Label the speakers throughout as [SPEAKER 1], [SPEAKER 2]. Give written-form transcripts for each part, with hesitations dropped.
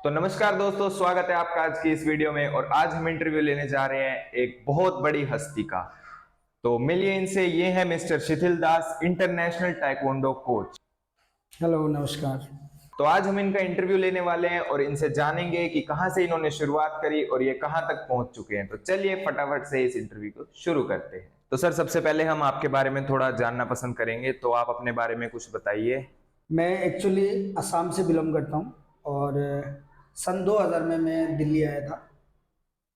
[SPEAKER 1] तो नमस्कार दोस्तों, स्वागत है आपका आज की इस वीडियो में। और आज हम इंटरव्यू लेने जा रहे हैं एक बहुत बड़ी हस्ती का। तो मिलिए इनसे। ये है मिस्टर शिथिल दास, इंटरनेशनल टाइकोंडो कोच।
[SPEAKER 2] हेलो, नमस्कार।
[SPEAKER 1] तो आज हम इनका इंटरव्यू लेने वाले हैं और इनसे जानेंगे कि कहां से इन्होंने शुरुआत करी और ये कहां तक पहुंच चुके हैं। तो चलिए फटाफट से इस इंटरव्यू को शुरू करते हैं। तो सर, सबसे पहले हम आपके बारे में थोड़ा जानना पसंद करेंगे, तो आप अपने बारे में कुछ बताइए।
[SPEAKER 2] मैं एक्चुअली असम से बिलोंग करता हूँ और सन 2000 में मैं दिल्ली आया था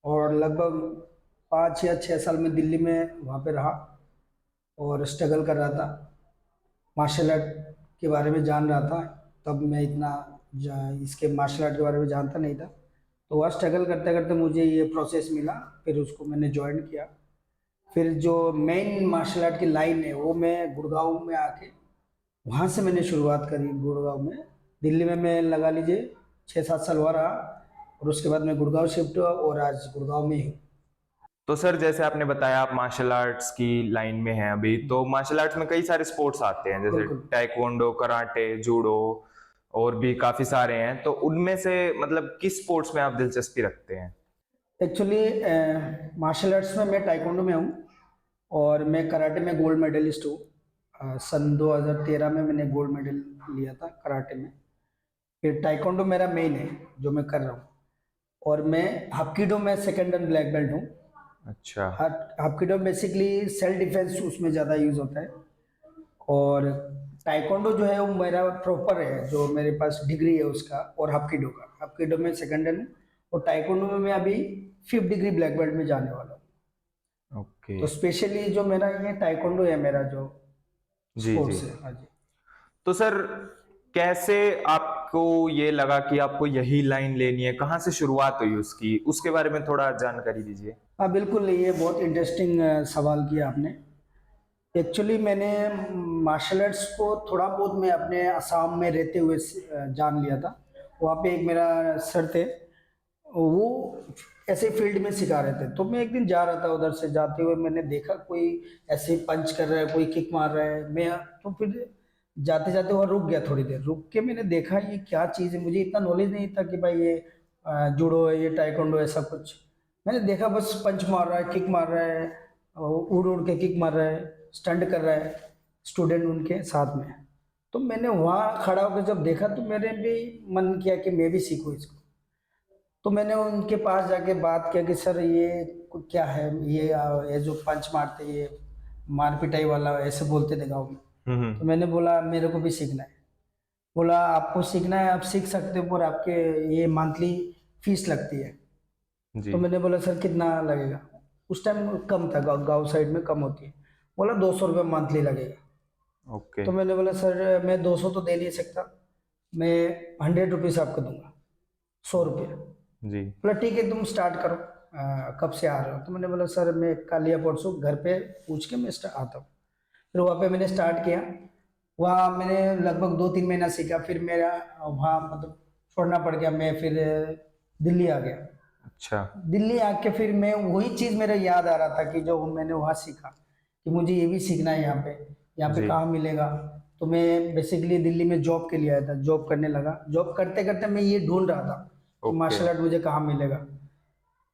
[SPEAKER 2] और लगभग 5 या 6 साल में दिल्ली में वहाँ पे रहा और स्ट्रगल कर रहा था। मार्शल आर्ट के बारे में जान रहा था। तब मैं इतना इसके मार्शल आर्ट के बारे में जानता नहीं था। तो वह स्ट्रगल करते करते मुझे ये प्रोसेस मिला, फिर उसको मैंने ज्वाइन किया। फिर जो मेन मार्शल आर्ट की लाइन है वो मैं गुड़गांव में आके वहाँ से मैंने शुरुआत करी। गुड़गांव में, दिल्ली में मैं लगा लीजिए 6-7 साल हुआ रहा और उसके बाद मैं गुड़गांव शिफ्ट हुआ और आज गुड़गांव में ही हूँ।
[SPEAKER 1] तो सर, जैसे आपने बताया आप मार्शल आर्ट्स की लाइन में हैं अभी, तो मार्शल आर्ट्स में कई सारे स्पोर्ट्स आते हैं, जैसे
[SPEAKER 2] बिल्कुल।
[SPEAKER 1] टाइकोंडो, कराटे, जूडो और भी काफी सारे हैं। तो उनमें से मतलब किस स्पोर्ट्स में आप दिलचस्पी रखते हैं?
[SPEAKER 2] एक्चुअली मार्शल आर्ट्स में मैं टाइकोंडो में हूँ और मैं कराटे में गोल्ड मेडलिस्ट हूँ। सन 2013 में मैंने गोल्ड मेडल लिया था कराटे में। फिर टाइकोंडो मेरा मेन है जो मैं कर रहा हूँ और मैं हाप्किडो में सेकंड एंड ब्लैक बेल्ट हूँ।
[SPEAKER 1] अच्छा।
[SPEAKER 2] हाप्किडो बेसिकली सेल्फ डिफेंस उसमें ज़्यादा यूज होता है और टाइकोंडो जो है वो मेरा प्रॉपर है, जो मेरे पास डिग्री है उसका। और हाप्किडो का, हाप्किडो में सेकंड एंड और टाइकोंडो में मैं अभी 5th डिग्री ब्लैक बेल्ट में जाने वाला हूँ।
[SPEAKER 1] ओके।
[SPEAKER 2] तो स्पेशली जो मेरा ये टाइकोंडो है, मेरा जो
[SPEAKER 1] जी जी।
[SPEAKER 2] स्पोर्ट्स है। हाँ जी।
[SPEAKER 1] तो सर, कैसे आपको ये लगा कि आपको यही लाइन लेनी है? कहाँ से शुरुआत हुई उसकी, उसके बारे में थोड़ा जानकारी दीजिए।
[SPEAKER 2] हाँ बिल्कुल, ये बहुत इंटरेस्टिंग सवाल किया आपने। एक्चुअली मैंने मार्शल आर्ट्स को थोड़ा बहुत मैं अपने असम में रहते हुए जान लिया था। वहाँ पे एक मेरा सर थे, वो ऐसे फील्ड में सिखा रहे थे। तो मैं एक दिन जा रहा था, उधर से जाते हुए मैंने देखा कोई ऐसे पंच कर रहा है, कोई किक मार रहा है। मैं तो फिर जाते जाते वहाँ रुक गया, थोड़ी देर रुक के मैंने देखा ये क्या चीज़ है। मुझे इतना नॉलेज नहीं था कि भाई ये जूडो है, ये टाइकोंडो है, ऐसा कुछ। मैंने देखा बस पंच मार रहा है, किक मार रहा है, उड़ उड़ के किक मार रहा है, स्टंट कर रहा है स्टूडेंट उनके साथ में। तो मैंने वहाँ खड़ा होकर जब देखा तो मेरे भी मन किया कि मैं भी सीखूं इसको। तो मैंने उनके पास जाके बात किया कि सर ये क्या है, ये जो पंच मारते हैं, ये मार पिटाई वाला ऐसे बोलते थे गाँव में। तो मैंने बोला मेरे को भी सीखना है। बोला आपको सीखना है, आप सीख सकते हो, पर आपके ये मंथली फीस लगती है।
[SPEAKER 1] जी।
[SPEAKER 2] तो मैंने बोला सर कितना लगेगा। उस टाइम कम था, गाँव साइड में कम होती है। बोला 200 रुपये मंथली लगेगा।
[SPEAKER 1] ओके।
[SPEAKER 2] तो मैंने बोला सर मैं 200 तो दे नहीं सकता, मैं 100 रुपीज़ आपको दूंगा, 100 रुपये।
[SPEAKER 1] जी।
[SPEAKER 2] बोला ठीक है तुम स्टार्ट करो, कब से आ रहे हो। तो मैंने बोला सर मैं कल या परसों घर पे पूछ के मैं आता हूँ। फिर वहाँ पे मैंने स्टार्ट किया। वहाँ मैंने लगभग 2-3 महीना सीखा। फिर मेरा वहाँ मतलब छोड़ना पड़ गया। मैं फिर दिल्ली आ गया।
[SPEAKER 1] अच्छा।
[SPEAKER 2] दिल्ली आके फिर मैं वही चीज़ मेरे याद आ रहा था कि जो मैंने वहाँ सीखा, कि मुझे ये भी सीखना है यहाँ पे
[SPEAKER 1] जी।
[SPEAKER 2] कहाँ मिलेगा। तो मैं बेसिकली दिल्ली में जॉब के लिए आया था, जॉब करने लगा। जॉब करते करते मैं ये ढूंढ रहा था कि
[SPEAKER 1] ओके।
[SPEAKER 2] मार्शल आर्ट मुझे कहाँ मिलेगा।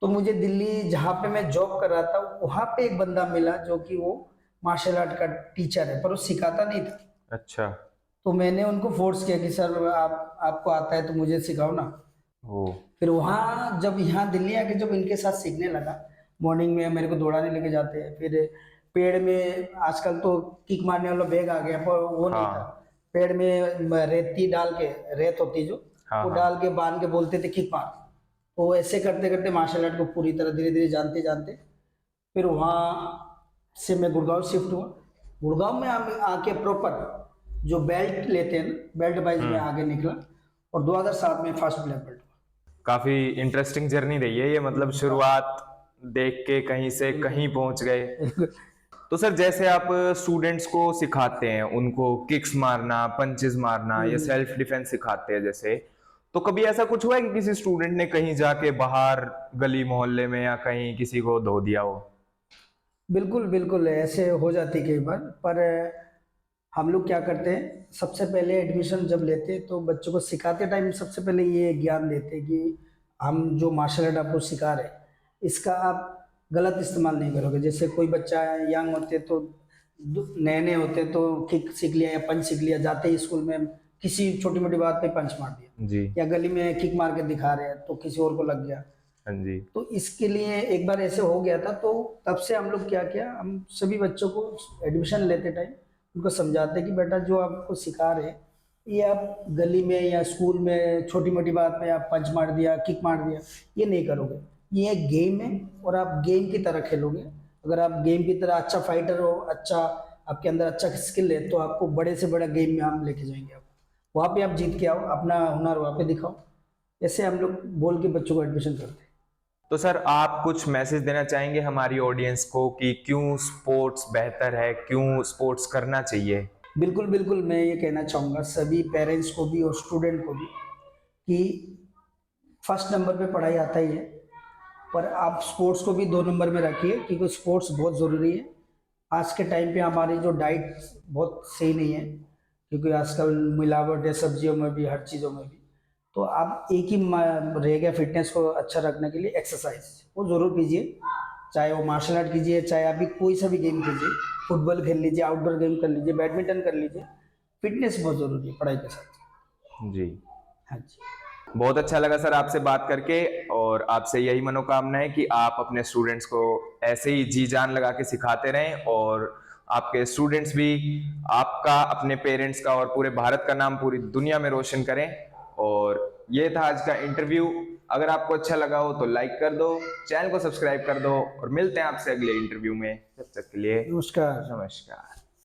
[SPEAKER 2] तो मुझे दिल्ली जहाँ पे मैं जॉब कर रहा था वहाँ पे एक बंदा मिला जो कि वो मार्शल आर्ट का टीचर है, पर वो सिखाता नहीं था।
[SPEAKER 1] अच्छा।
[SPEAKER 2] तो मैंने उनको फोर्स किया कि सर आप आपको आता है तो मुझे सिखाओ ना।
[SPEAKER 1] ओ।
[SPEAKER 2] फिर वहाँ जब यहाँ दिल्ली आके जब इनके साथ सीखने लगा, मॉर्निंग में मेरे को दौड़ाने लेके जाते हैं। फिर पेड़ में आजकल तो किक मारने वाला बैग आ गया, पर वो नहीं था।
[SPEAKER 1] हाँ
[SPEAKER 2] पेड़ में रेती डाल के, रेत होती जो,
[SPEAKER 1] हाँ
[SPEAKER 2] वो
[SPEAKER 1] हाँ।
[SPEAKER 2] डाल के बांध के बोलते थे किक मार। तो ऐसे करते करते मार्शल आर्ट को पूरी तरह धीरे धीरे जानते जानते फिर वहाँ से मैं गुड़गांव शिफ्ट हुआ। गुड़गांव में आके प्रॉपर जो बेल्ट लेते हैं ना, बेल्ट वाइज में आगे निकला और 2007 में फर्स्ट ब्लैक बेल्ट हुआ।
[SPEAKER 1] काफी इंटरेस्टिंग जर्नी रही है ये, मतलब शुरुआत देख के कहीं से कहीं पहुंच गए।
[SPEAKER 2] बिल्कुल।
[SPEAKER 1] तो सर, जैसे आप स्टूडेंट्स को सिखाते हैं, उनको किक्स मारना, पंचेस मारना या सेल्फ डिफेंस सिखाते हैं जैसे, तो कभी ऐसा कुछ हुआ है कि किसी स्टूडेंट ने कहीं जाके बाहर गली मोहल्ले में या कहीं किसी को धो दिया हो?
[SPEAKER 2] बिल्कुल बिल्कुल ऐसे हो जाती कई बार। पर हम लोग क्या करते हैं, सबसे पहले एडमिशन जब लेते हैं तो बच्चों को सिखाते टाइम सबसे पहले ये ज्ञान देते हैं कि हम जो मार्शल आर्ट आपको सिखा रहे हैं इसका आप गलत इस्तेमाल नहीं करोगे। जैसे कोई बच्चा यंग होते तो नए नए होते तो किक सीख लिया या पंच सीख लिया, जाते ही स्कूल में किसी छोटी मोटी बात पे पंच मार दिया,
[SPEAKER 1] जी।
[SPEAKER 2] या गली में किक मार के दिखा रहे हैं तो किसी और को लग गया।
[SPEAKER 1] हाँ जी।
[SPEAKER 2] तो इसके लिए एक बार ऐसे हो गया था, तो तब से हम लोग क्या किया, हम सभी बच्चों को एडमिशन लेते टाइम उनको समझाते कि बेटा जो आपको सिखा रहे हैं ये आप गली में या स्कूल में छोटी मोटी बात में आप पंच मार दिया, किक मार दिया, ये नहीं करोगे। ये एक गेम है और आप गेम की तरह खेलोगे। अगर आप गेम की तरह अच्छा फाइटर हो, अच्छा आपके अंदर अच्छा स्किल है, तो आपको बड़े से बड़ा गेम में हम लेके जाएंगे। आप वहाँ पे आप जीत के आओ, अपना हुनर वहाँ पे दिखाओ। ऐसे हम लोग बोल के बच्चों को एडमिशन करते हैं।
[SPEAKER 1] तो सर आप कुछ मैसेज देना चाहेंगे हमारी ऑडियंस को कि क्यों स्पोर्ट्स बेहतर है, क्यों स्पोर्ट्स करना चाहिए?
[SPEAKER 2] बिल्कुल बिल्कुल, मैं ये कहना चाहूँगा सभी पेरेंट्स को भी और स्टूडेंट को भी कि फर्स्ट नंबर पे पढ़ाई आता ही है, पर आप स्पोर्ट्स को भी 2 नंबर में रखिए, क्योंकि स्पोर्ट्स बहुत ज़रूरी है। आज के टाइम पे हमारी जो डाइट बहुत सही नहीं है, क्योंकि आजकल मिलावट है सब्जियों में भी, हर चीज़ों में भी। तो आप एक ही रह गया फिटनेस को अच्छा रखने के लिए, एक्सरसाइज वो ज़रूर कीजिए। चाहे वो मार्शल आर्ट कीजिए, चाहे अभी कोई सा भी गेम कीजिए, फुटबॉल खेल लीजिए, आउटडोर गेम कर लीजिए, बैडमिंटन कर लीजिए। फिटनेस बहुत ज़रूरी है पढ़ाई के साथ।
[SPEAKER 1] जी।
[SPEAKER 2] हाँ जी।
[SPEAKER 1] बहुत अच्छा लगा सर आपसे बात करके, और आपसे यही मनोकामना है कि आप अपने स्टूडेंट्स को ऐसे ही जी जान लगा के सिखाते रहें, और आपके स्टूडेंट्स भी आपका, अपने पेरेंट्स का और पूरे भारत का नाम पूरी दुनिया में रोशन करें। और ये था आज का इंटरव्यू। अगर आपको अच्छा लगा हो तो लाइक कर दो, चैनल को सब्सक्राइब कर दो, और मिलते हैं आपसे अगले इंटरव्यू में। तब तक के लिए
[SPEAKER 2] नमस्कार।
[SPEAKER 1] नमस्कार।